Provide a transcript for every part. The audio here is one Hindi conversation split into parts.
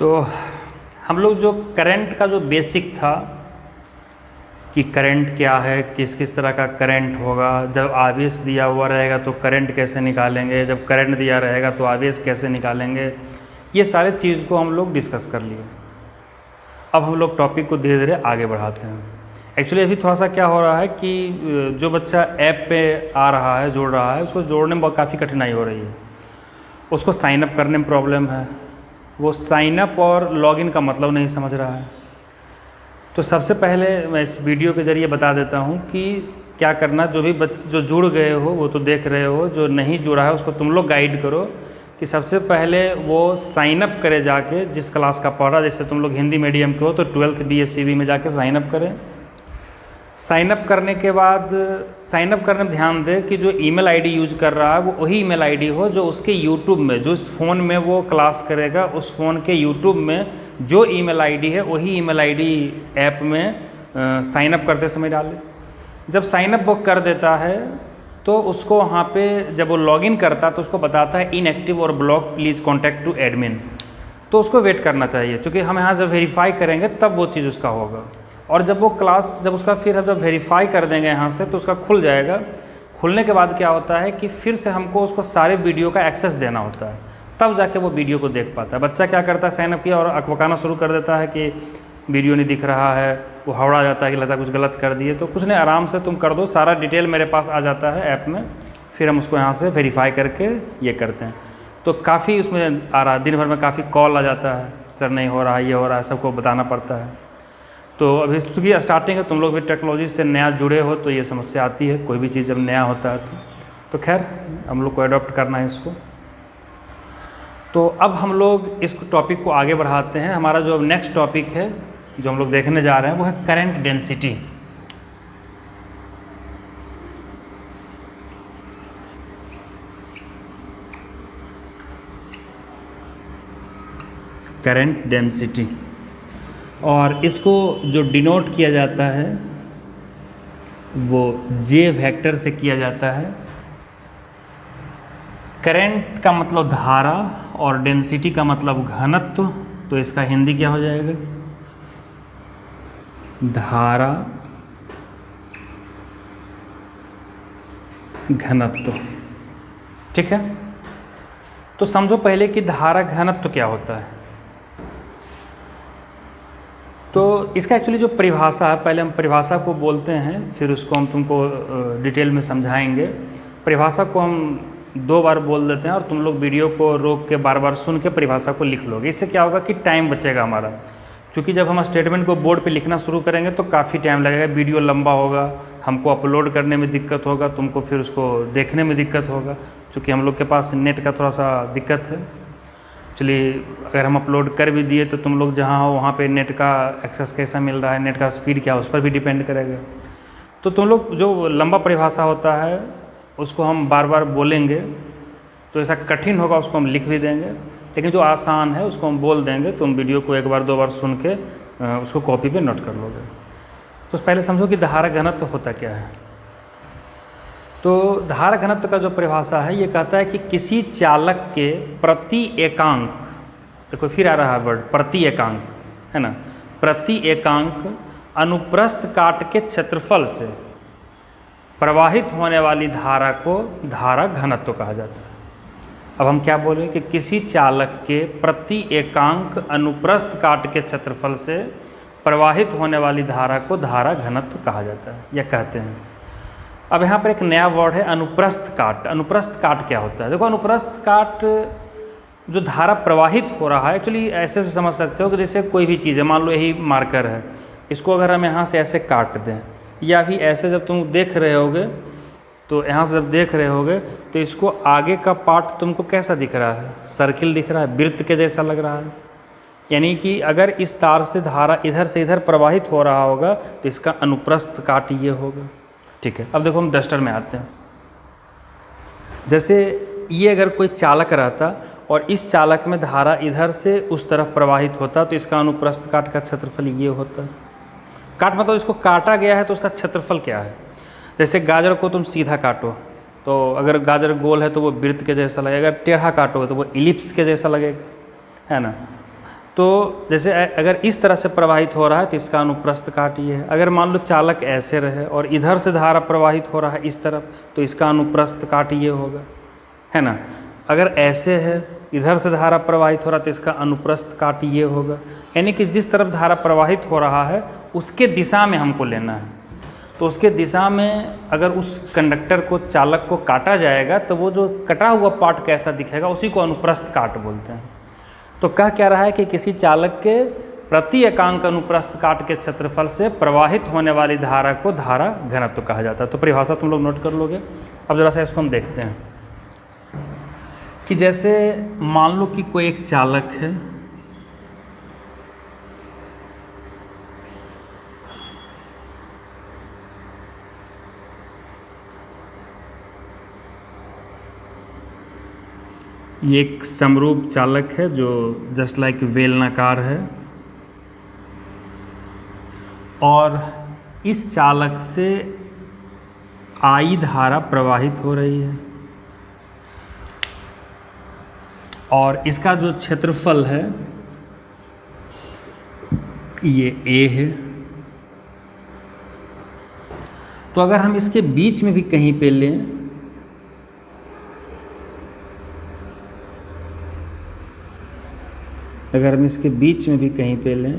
तो हम लोग जो करंट का जो बेसिक था कि करंट क्या है, किस किस तरह का करंट होगा, जब आवेश दिया हुआ रहेगा तो करंट कैसे निकालेंगे, जब करंट दिया रहेगा तो आवेश कैसे निकालेंगे, ये सारे चीज़ को हम लोग डिस्कस कर लिए। अब हम लोग टॉपिक को धीरे धीरे आगे बढ़ाते हैं। एक्चुअली अभी थोड़ा सा क्या हो रहा है कि जो बच्चा ऐप पे आ रहा है, जुड़ रहा है, उसको जोड़ने में काफ़ी कठिनाई हो रही है। उसको साइन अप करने में प्रॉब्लम है, वो साइन अप और लॉगिन का मतलब नहीं समझ रहा है। तो सबसे पहले मैं इस वीडियो के ज़रिए बता देता हूँ कि क्या करना। जो भी बच्चे जो जुड़ गए हो वो तो देख रहे हो, जो नहीं जुड़ा है उसको तुम लोग गाइड करो कि सबसे पहले वो साइन अप करे जाके, जिस क्लास का पढ़ा, जैसे तुम लोग हिंदी मीडियम के हो तो 12th BSCB में जाके साइन अप करें। साइन अप करने के बाद साइन अप करने में ध्यान दें कि जो ईमेल आईडी यूज कर रहा है वो वही ईमेल आईडी हो जो उसके यूट्यूब में, जो इस फ़ोन में वो क्लास करेगा उस फ़ोन के यूट्यूब में जो ईमेल आईडी है वही ईमेल आईडी ऐप में साइन अप करते समय डालें। जब साइन अप वो कर देता है तो उसको वहाँ पे जब वो लॉगिन करता है तो उसको बताता है इनएक्टिव और block, please contact to admin. तो उसको वेट करना चाहिए, क्योंकि हम यहाँ से वेरीफाई करेंगे तब वो चीज़ उसका होगा। और जब वो क्लास जब उसका फिर हम जब वेरीफाई कर देंगे यहाँ से तो उसका खुल जाएगा। खुलने के बाद क्या होता है कि फिर से हमको उसको सारे वीडियो का एक्सेस देना होता है, तब जाके वो वीडियो को देख पाता है। बच्चा क्या करता है, साइन अप किया और अकबकाना शुरू कर देता है कि वीडियो नहीं दिख रहा है, वो हवड़ा जाता है कि लगता है कुछ गलत कर दिए। तो कुछ नहीं, आराम से तुम कर दो, सारा डिटेल मेरे पास आ जाता है ऐप में, फिर हम उसको यहाँ से वेरीफाई करके ये करते हैं। तो काफ़ी उसमें आ रहा है, दिन भर में काफ़ी कॉल आ जाता है, सर नहीं हो रहा है, ये हो रहा है, सबको बताना पड़ता है। तो अभी चूँकि स्टार्टिंग है, तुम लोग भी टेक्नोलॉजी से नया जुड़े हो तो ये समस्या आती है, कोई भी चीज़ जब नया होता है तो खैर हम लोग को अडॉप्ट करना है इसको। तो अब हम लोग इस टॉपिक को आगे बढ़ाते हैं। हमारा जो नेक्स्ट टॉपिक है जो हम लोग देखने जा रहे हैं वो है करंट डेंसिटी। करंट डेंसिटी, और इसको जो डिनोट किया जाता है वो जे वेक्टर से किया जाता है। करंट का मतलब धारा और डेंसिटी का मतलब घनत्व, तो इसका हिंदी क्या हो जाएगा, धारा घनत्व। ठीक है, तो समझो पहले कि धारा घनत्व क्या होता है। तो इसका एक्चुअली जो परिभाषा है, पहले हम परिभाषा को बोलते हैं, फिर उसको हम तुमको डिटेल में समझाएंगे। परिभाषा को हम 2 बार बोल देते हैं और तुम लोग वीडियो को रोक के बार बार सुन के परिभाषा को लिख लोगे। इससे क्या होगा कि टाइम बचेगा हमारा, क्योंकि जब हम स्टेटमेंट को बोर्ड पे लिखना शुरू करेंगे तो काफ़ी टाइम लगेगा, वीडियो लंबा होगा, हमको अपलोड करने में दिक्कत होगा, तुमको फिर उसको देखने में दिक्कत होगा, क्योंकि हम लोग के पास नेट का थोड़ा सा दिक्कत है। चलिए, अगर हम अपलोड कर भी दिए तो तुम लोग जहाँ हो वहाँ पे नेट का एक्सेस कैसा मिल रहा है, नेट का स्पीड क्या है, उस पर भी डिपेंड करेगा। तो तुम लोग जो लंबा परिभाषा होता है उसको हम बार बार बोलेंगे, तो ऐसा कठिन होगा उसको हम लिख भी देंगे, लेकिन जो आसान है उसको हम बोल देंगे। तुम वीडियो को 1 बार 2 बार सुन के उसको कॉपी पे नोट कर लोगे। तो पहले समझो कि धारा घनत्व होता क्या है। तो धारा घनत्व का जो परिभाषा है ये कहता है कि किसी चालक के प्रति एकांक, देखो फिर आ रहा है वर्ड प्रति एकांक, है ना, प्रति एकांक अनुप्रस्थ काट के क्षेत्रफल से प्रवाहित होने वाली धारा को धारा घनत्व कहा जाता है। अब हम क्या बोलें कि किसी चालक के प्रति एकांक अनुप्रस्थ काट के क्षेत्रफल से प्रवाहित होने वाली धारा को धारा घनत्व कहा जाता है, या कहते हैं। अब यहाँ पर एक नया वर्ड है अनुप्रस्थ काट। अनुप्रस्थ काट क्या होता है? देखो, अनुप्रस्थ काट जो धारा प्रवाहित हो रहा है, एक्चुअली ऐसे समझ सकते हो कि जैसे कोई भी चीज़ है, मान लो यही मार्कर है, इसको अगर हम यहाँ से ऐसे काट दें, या भी ऐसे जब तुम देख रहे होगे तो यहाँ से जब देख रहे होगे तो इसको आगे का पार्ट तुमको कैसा दिख रहा है, सर्किल दिख रहा है, वृत्त के जैसा लग रहा है। यानी कि अगर इस तार से धारा इधर से इधर प्रवाहित हो रहा होगा तो इसका अनुप्रस्थ काट ये होगा। ठीक है, अब देखो हम डस्टर में आते हैं। जैसे ये अगर कोई चालक रहता और इस चालक में धारा इधर से उस तरफ प्रवाहित होता तो इसका अनुप्रस्थ काट का क्षेत्रफल ये होता। काट मतलब इसको काटा गया है तो उसका क्षेत्रफल क्या है। जैसे गाजर को तुम सीधा काटो तो अगर गाजर गोल है तो वो वृत्त के जैसा लगेगा, टेढ़ा काटोगे तो वो इलिप्स के जैसा लगेगा, है ना। तो जैसे अगर इस तरह से प्रवाहित हो रहा है तो इसका अनुप्रस्थ काट ये है। अगर मान लो चालक ऐसे रहे और इधर से धारा प्रवाहित हो रहा है इस तरफ, तो इसका अनुप्रस्थ काट ये होगा, है ना। अगर ऐसे है, इधर से धारा प्रवाहित हो रहा है तो इसका अनुप्रस्थ काट ये होगा। यानी कि जिस तरफ धारा प्रवाहित हो रहा है उसके दिशा में हमको लेना है। तो उसके दिशा में अगर उस कंडक्टर को, चालक को काटा जाएगा तो वो जो कटा हुआ पार्ट कैसा दिखेगा उसी को अनुप्रस्थ काट बोलते हैं। तो कह क्या रहा है कि किसी चालक के प्रति एकांक अनुप्रस्थ काट के क्षेत्रफल से प्रवाहित होने वाली धारा को धारा घनत्व कहा जाता है। तो परिभाषा तुम लोग नोट कर लोगे। अब जरा सा इसको हम देखते हैं कि जैसे मान लो कि कोई एक चालक है, ये एक समरूप चालक है जो जस्ट लाइक बेलनाकार है, और इस चालक से आई धारा प्रवाहित हो रही है और इसका जो क्षेत्रफल है ये A है। तो अगर हम इसके बीच में भी कहीं पे लें, अगर हम इसके बीच में भी कहीं पे लें,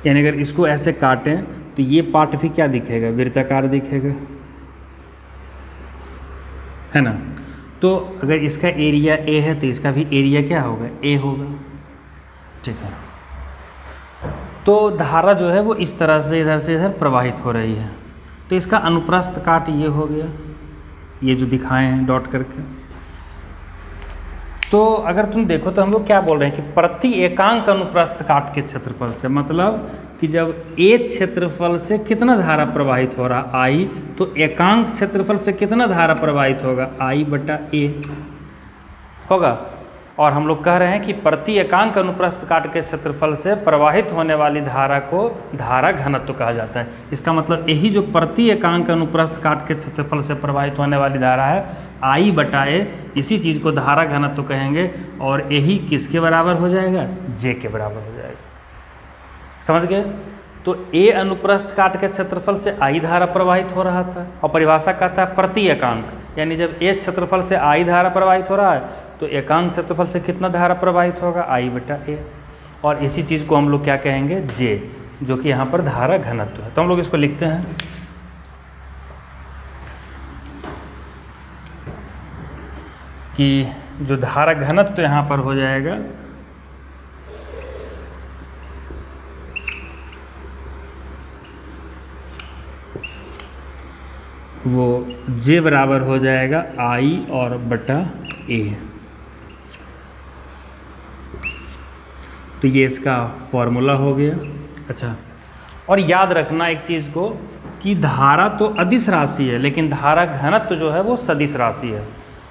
यानी अगर इसको ऐसे काटें तो ये पार्ट भी क्या दिखेगा, वृत्ताकार दिखेगा, है ना। तो अगर इसका एरिया A है तो इसका भी एरिया क्या होगा, A होगा, ठीक है। तो धारा जो है वो इस तरह से इधर से इधर प्रवाहित हो रही है। तो इसका अनुप्रस्थ काट ये हो गया, ये जो दिखाए हैं डॉट करके। तो अगर तुम देखो तो हम लोग क्या बोल रहे हैं कि प्रति एकांक अनुप्रस्थ काट के क्षेत्रफल से, मतलब कि जब A क्षेत्रफल से कितना धारा प्रवाहित हो रहा I, तो एकांक क्षेत्रफल से कितना धारा प्रवाहित होगा, I बटा A होगा। और हम लोग कह रहे हैं कि प्रति एकांक अनुप्रस्थ काट के क्षेत्रफल से प्रवाहित होने वाली धारा को धारा घनत्व कहा जाता है। इसका मतलब यही जो प्रति एकांक अनुप्रस्थ काट के क्षेत्रफल से प्रवाहित होने वाली धारा है I बटा A, इसी चीज़ को धारा घनत्व कहेंगे। और यही किसके बराबर हो जाएगा, J के बराबर हो जाएगा। समझ गए। तो A अनुप्रस्थ काट के क्षेत्रफल से I धारा प्रवाहित हो रहा था और परिभाषा कहता है प्रति एकांक, यानी जब A क्षेत्रफल से I धारा प्रवाहित हो रहा है तो एकांक क्षेत्रफल से कितना धारा प्रवाहित होगा, I बटा A। और इसी चीज़ को हम लोग क्या कहेंगे, J, जो कि यहाँ पर धारा घनत्व है। तो हम लोग इसको लिखते हैं कि जो धारा घनत्व यहाँ पर हो जाएगा वो J बराबर हो जाएगा I और बटा A। तो ये इसका फॉर्मूला हो गया। अच्छा, और याद रखना एक चीज़ को कि धारा तो अदिश राशि है लेकिन धारा घनत्व जो है वो सदिश राशि है।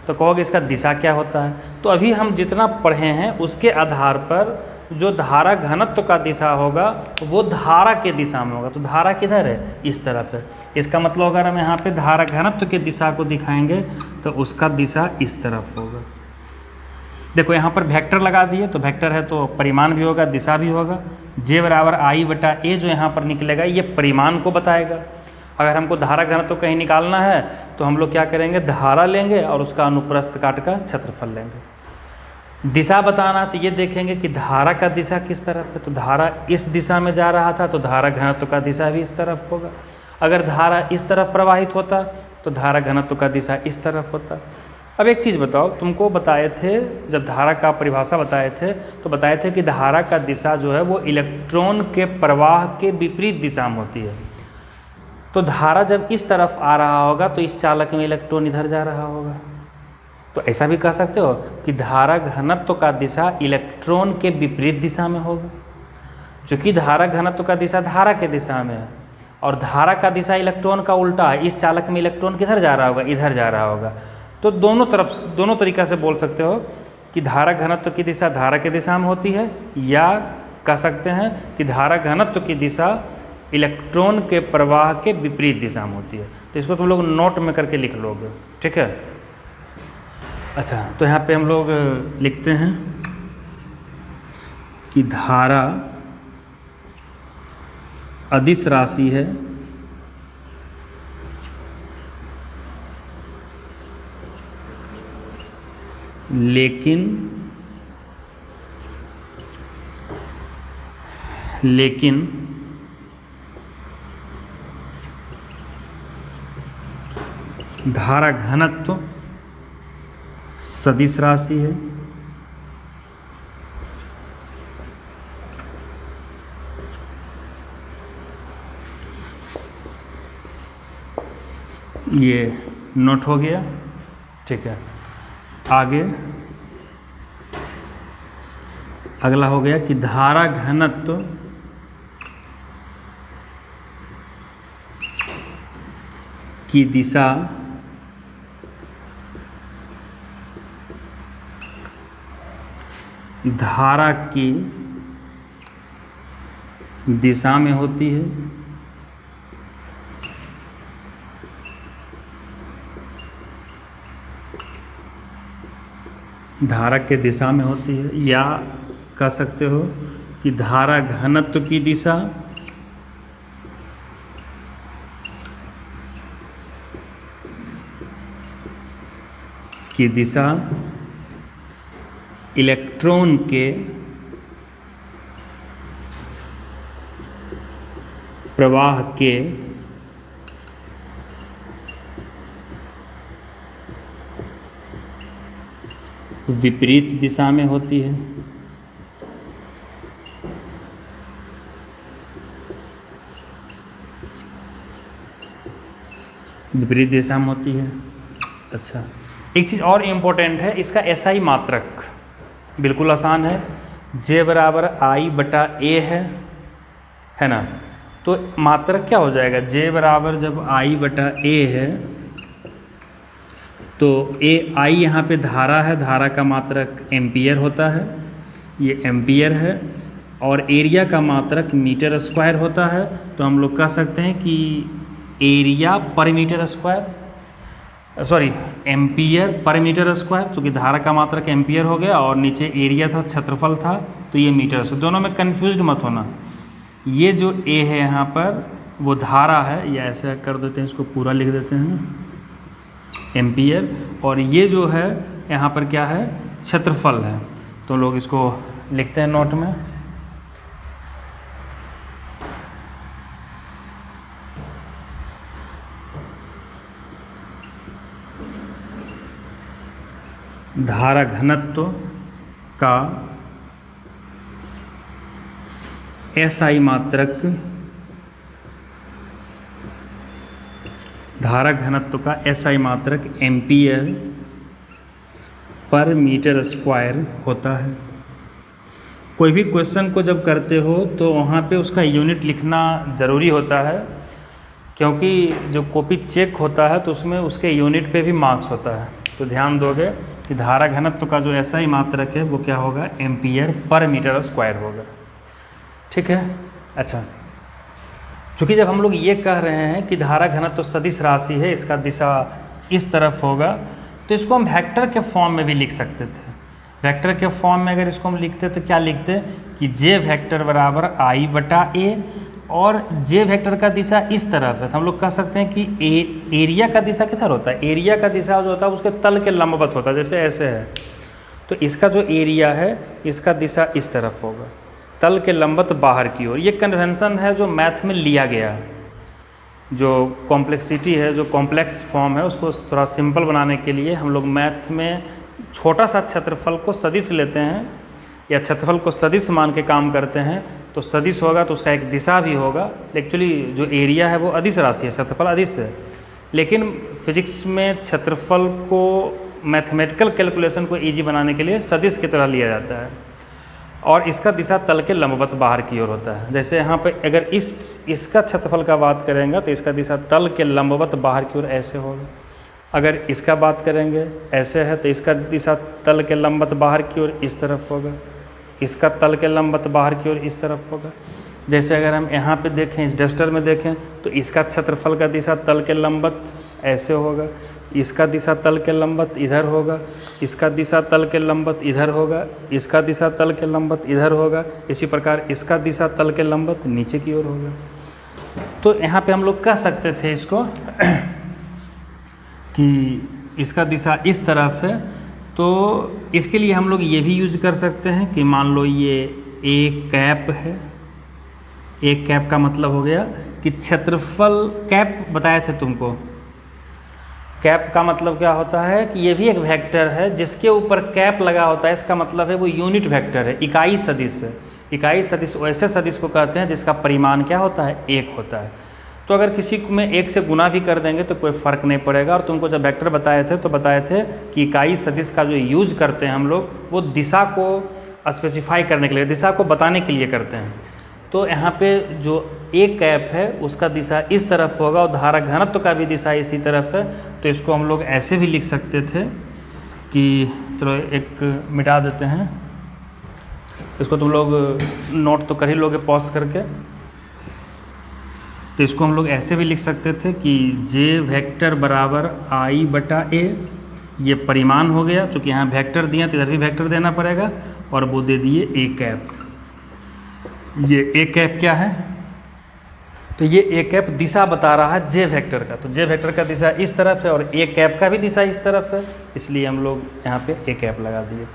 तो कहोगे इसका दिशा क्या होता है, तो अभी हम जितना पढ़े हैं उसके आधार पर जो धारा घनत्व का दिशा होगा वो धारा के दिशा में होगा। तो धारा किधर है, इस तरफ है। इसका मतलब अगर हम यहाँ पे धारा घनत्व के दिशा को दिखाएंगे तो उसका दिशा इस तरफ होगा। देखो यहाँ पर वेक्टर लगा दिए, तो वेक्टर है तो परिमाण भी होगा, दिशा भी होगा। J बराबर I बटा A जो यहाँ पर निकलेगा ये परिमाण को बताएगा। अगर हमको धारा घनत्व कहीं निकालना है तो हम लोग क्या करेंगे, धारा लेंगे और उसका अनुप्रस्थ काट का क्षेत्रफल लेंगे। दिशा बताना तो ये देखेंगे कि धारा का दिशा किस तरफ है, तो धारा इस दिशा में जा रहा था तो धारा घनत्व का दिशा भी इस तरफ होगा। अगर धारा इस तरफ प्रवाहित होता तो धारा घनत्व का दिशा इस तरफ होता। अब एक चीज़ बताओ, तुमको बताए थे जब धारा का परिभाषा बताए थे तो बताए थे कि धारा का दिशा जो है वो इलेक्ट्रॉन के प्रवाह के विपरीत दिशा में होती है। तो धारा जब इस तरफ आ रहा होगा तो इस चालक में इलेक्ट्रॉन इधर जा रहा होगा। तो ऐसा भी कह सकते हो कि धारा घनत्व का दिशा इलेक्ट्रॉन के विपरीत दिशा में होगा, क्योंकि धारा घनत्व का दिशा धारा के दिशा में है और धारा का दिशा इलेक्ट्रॉन का उल्टा है। इस चालक में इलेक्ट्रॉन किधर जा रहा होगा, इधर जा रहा होगा। तो दोनों तरीक़ा से बोल सकते हो कि धारा घनत्व की दिशा धारा के दिशा में होती है, या कह सकते हैं कि धारा घनत्व की दिशा इलेक्ट्रॉन के प्रवाह के विपरीत दिशा में होती है। तो इसको तुम लोग नोट में करके लिख लोगे, ठीक है। अच्छा, तो यहाँ पे हम लोग लिखते हैं कि धारा अदिश राशि है, लेकिन धारा घनत्व सदिश राशि है। ये नोट हो गया, ठीक है। आगे अगला हो गया कि धारा घनत्व की दिशा धारा की दिशा में होती है। धारा के दिशा में होती है, या कह सकते हो कि धारा घनत्व की दिशा इलेक्ट्रॉन के प्रवाह के विपरीत दिशा में होती है। विपरीत दिशा में होती है। अच्छा, एक चीज़ और इम्पोर्टेंट है, इसका एसआई मात्रक बिल्कुल आसान है। J बराबर I बटा A है ना, तो मात्रक क्या हो जाएगा? J बराबर जब I बटा A है तो AI यहाँ पे धारा है, धारा का मात्रक एम्पियर होता है, ये एम्पियर है, और एरिया का मात्रक मीटर स्क्वायर होता है। तो हम लोग कह सकते हैं कि एरिया पर metre square, sorry ampere per metre square, क्योंकि धारा का मात्रक एम्पियर हो गया और नीचे एरिया था, क्षेत्रफल था, तो ये मीटर स्क्वायर। दोनों में कन्फ्यूज्ड मत होना। ये जो A है यहाँ पर वो धारा है, या ऐसे कर देते हैं, इसको पूरा लिख देते हैं एम्पियर, और ये जो है यहाँ पर क्या है? क्षेत्रफल है। तो लोग इसको लिखते हैं नोट में। धारा घनत्व का एसआई मात्रक, धारा घनत्व का एसआई मात्रक एम्पियर पर मीटर स्क्वायर होता है। कोई भी क्वेश्चन को जब करते हो तो वहाँ पे उसका यूनिट लिखना ज़रूरी होता है, क्योंकि जो कॉपी चेक होता है तो उसमें उसके यूनिट पे भी मार्क्स होता है। तो ध्यान दोगे कि धारा घनत्व का जो एसआई मात्रक है वो क्या होगा? एम्पियर पर मीटर स्क्वायर होगा, ठीक है। अच्छा, चूँकि जब हम लोग ये कह रहे हैं कि धारा घनत्व सदिश राशि है, इसका दिशा इस तरफ होगा, तो इसको हम वेक्टर के फॉर्म में भी लिख सकते थे। वेक्टर के फॉर्म में अगर इसको हम लिखते तो क्या लिखते कि J वेक्टर बराबर I बटा A, और J वेक्टर का दिशा इस तरफ है, तो हम लोग कह सकते हैं कि एरिया का दिशा किधर होता है? एरिया का दिशा जो होता है उसके तल के लंबवत होता है, जैसे ऐसे है। तो इसका जो एरिया है इसका दिशा इस तरफ होगा, तल के लंबवत बाहर की ओर। ये कन्वेंशन है जो मैथ में लिया गया, जो कॉम्प्लेक्सिटी है, जो कॉम्प्लेक्स फॉर्म है, उसको थोड़ा सिंपल बनाने के लिए हम लोग मैथ में छोटा सा क्षेत्रफल को सदिश लेते हैं, या क्षेत्रफल को सदिश मान के काम करते हैं। तो सदिश होगा तो उसका एक दिशा भी होगा। एक्चुअली जो एरिया है वो अदिश राशि है, क्षेत्रफल अदिश है, लेकिन फिजिक्स में क्षेत्रफल को मैथमेटिकल कैलकुलेशन को ईजी बनाने के लिए सदिश की तरह लिया जाता है, और इसका दिशा तल के लंबवत बाहर की ओर होता है। जैसे यहाँ पे अगर इसका क्षेत्रफल का बात करेंगे तो इसका दिशा तल के लंबवत बाहर की ओर ऐसे होगा। अगर इसका बात करेंगे ऐसे है तो इसका दिशा तल के लंबवत बाहर की ओर इस तरफ होगा, इसका तल के लंबवत बाहर की ओर इस तरफ होगा। जैसे अगर हम यहाँ पे देखें, इस डस्टर में देखें, तो इसका क्षेत्रफल का दिशा तल के लंबवत ऐसे होगा, इसका दिशा तल के लंबवत इधर होगा, इसका दिशा तल के लंबवत इधर होगा, इसका दिशा तल के लंबवत इधर होगा, इसी प्रकार इसका दिशा तल के लंबवत नीचे की ओर होगा। तो यहाँ पे हम लोग कह सकते थे इसको कि इसका दिशा इस तरफ है, तो इसके लिए हम लोग ये भी यूज कर सकते हैं कि मान लो ये एक कैप है। एक कैप का मतलब हो गया कि क्षेत्रफल, कैप बताए थे तुमको, कैप का मतलब क्या होता है कि ये भी एक वेक्टर है जिसके ऊपर कैप लगा होता है, इसका मतलब है वो यूनिट वेक्टर है, इकाई सदिश है। इकाई सदिश वैसे सदिश को कहते हैं जिसका परिमाण क्या होता है, एक होता है। तो अगर किसी में एक से गुना भी कर देंगे तो कोई फ़र्क नहीं पड़ेगा। और तुमको जब वेक्टर बताए थे तो बताए थे कि इकाई सदिश का जो यूज करते हैं हम लोग, वो दिशा को स्पेसिफाई करने के लिए, दिशा को बताने के लिए करते हैं। तो यहाँ पे जो एक कैप है उसका दिशा इस तरफ होगा और धारा घनत्व का भी दिशा इसी तरफ है। तो इसको हम लोग ऐसे भी लिख सकते थे कि, चलो एक मिटा देते हैं इसको, तुम लोग नोट तो कर ही लोगे पॉज करके। तो इसको हम लोग ऐसे भी लिख सकते थे कि जे वेक्टर बराबर आई बटा ए, ये परिमाण हो गया, चूँकि यहाँ वेक्टर दिया तो इधर भी वेक्टर देना पड़ेगा, और वो दे दिए ए कैप। ये ए कैप क्या है, तो ये ए कैप दिशा बता रहा है जे वेक्टर का। तो जे वेक्टर का दिशा इस तरफ है और ए कैप का भी दिशा इस तरफ है, इसलिए हम लोग यहाँ पे ए कैप लगा दिए।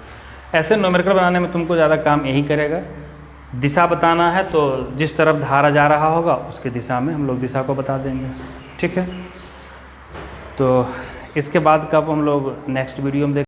ऐसे न्यूमेरिकल बनाने में तुमको ज़्यादा काम यही करेगा। दिशा बताना है तो जिस तरफ धारा जा रहा होगा उसके दिशा में हम लोग दिशा को बता देंगे, ठीक है। तो इसके बाद कब हम लोग नेक्स्ट वीडियो में